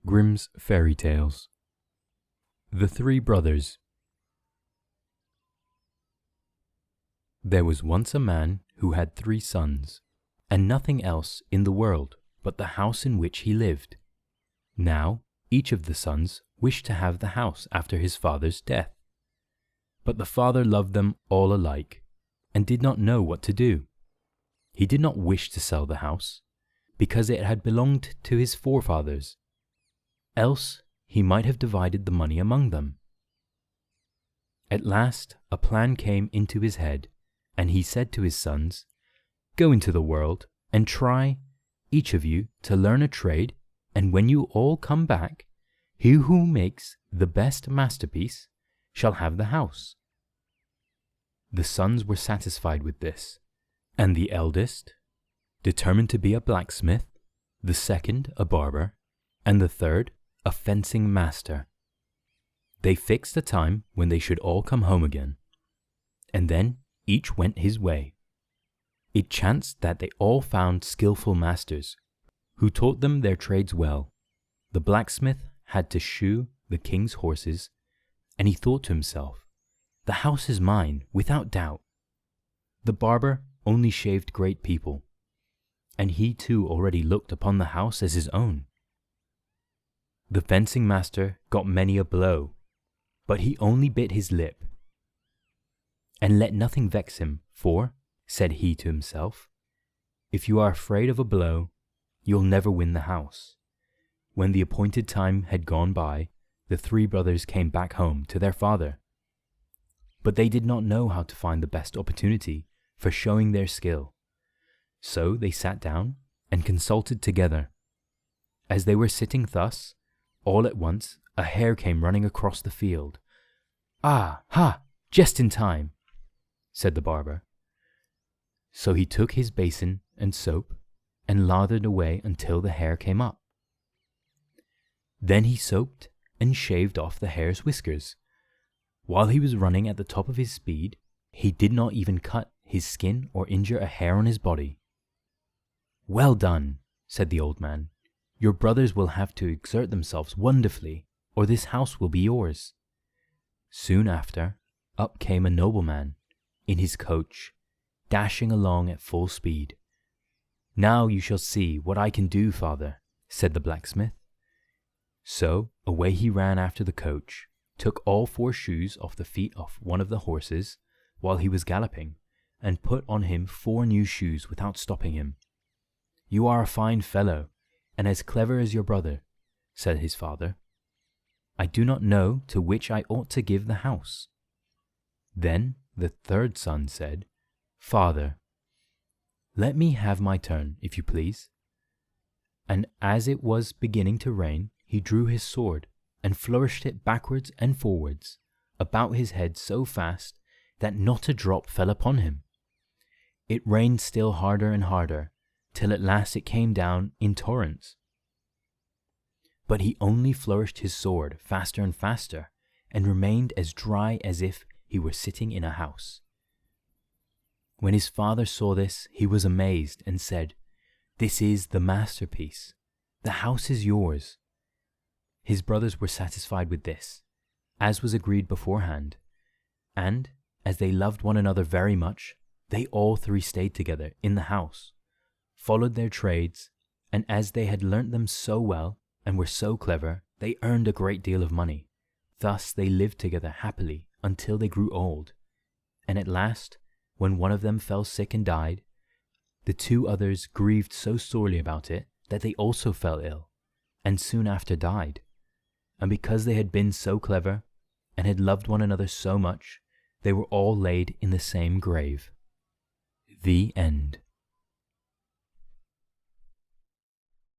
Grimm's Fairy Tales. The Three Brothers. There was once a man who had 3 sons, and nothing else in the world but the house in which he lived. Now, each of the sons wished to have the house after his father's death. But the father loved them all alike, and did not know what to do. He did not wish to sell the house, because it had belonged to his forefathers. Else he might have divided the money among them. At last a plan came into his head, and he said to his sons, "Go into the world and try, each of you, to learn a trade, and when you all come back, he who makes the best masterpiece shall have the house." The sons were satisfied with this, and the eldest determined to be a blacksmith, the second a barber, and the third a fencing master. They fixed a time when they should all come home again, and then each went his way. It chanced that they all found skillful masters, who taught them their trades well. The blacksmith had to shoe the king's horses, and he thought to himself, "The house is mine, without doubt." The barber only shaved great people, and he too already looked upon the house as his own. The fencing master got many a blow, but he only bit his lip, and let nothing vex him, for, said he to himself, "If you are afraid of a blow, you'll never win the house." When the appointed time had gone by, the 3 brothers came back home to their father. But they did not know how to find the best opportunity for showing their skill. So they sat down and consulted together. As they were sitting thus, all at once a hare came running across the field. "Ah, ha! Just in time," said the barber. So he took his basin and soap and lathered away until the hare came up. Then he soaped and shaved off the hare's whiskers. While he was running at the top of his speed, he did not even cut his skin or injure a hair on his body. "Well done," said the old man. "Your brothers will have to exert themselves wonderfully, or this house will be yours." Soon after, up came a nobleman, in his coach, dashing along at full speed. "Now you shall see what I can do, father," said the blacksmith. So away he ran after the coach, took all 4 shoes off the feet of one of the horses while he was galloping, and put on him 4 new shoes without stopping him. "You are a fine fellow, and as clever as your brother," said his father. "I do not know to which I ought to give the house." Then the 3rd son said, "Father, let me have my turn, if you please." And as it was beginning to rain, he drew his sword and flourished it backwards and forwards about his head so fast that not a drop fell upon him. It rained still harder and harder, till at last it came down in torrents. But he only flourished his sword faster and faster, and remained as dry as if he were sitting in a house. When his father saw this, he was amazed and said, "This is the masterpiece. The house is yours." His brothers were satisfied with this, as was agreed beforehand, and as they loved one another very much, they all 3 stayed together in the house, followed their trades, and as they had learnt them so well and were so clever, they earned a great deal of money. Thus they lived together happily until they grew old, and at last, when one of them fell sick and died, the 2 others grieved so sorely about it that they also fell ill, and soon after died. And because they had been so clever, and had loved one another so much, they were all laid in the same grave. The end.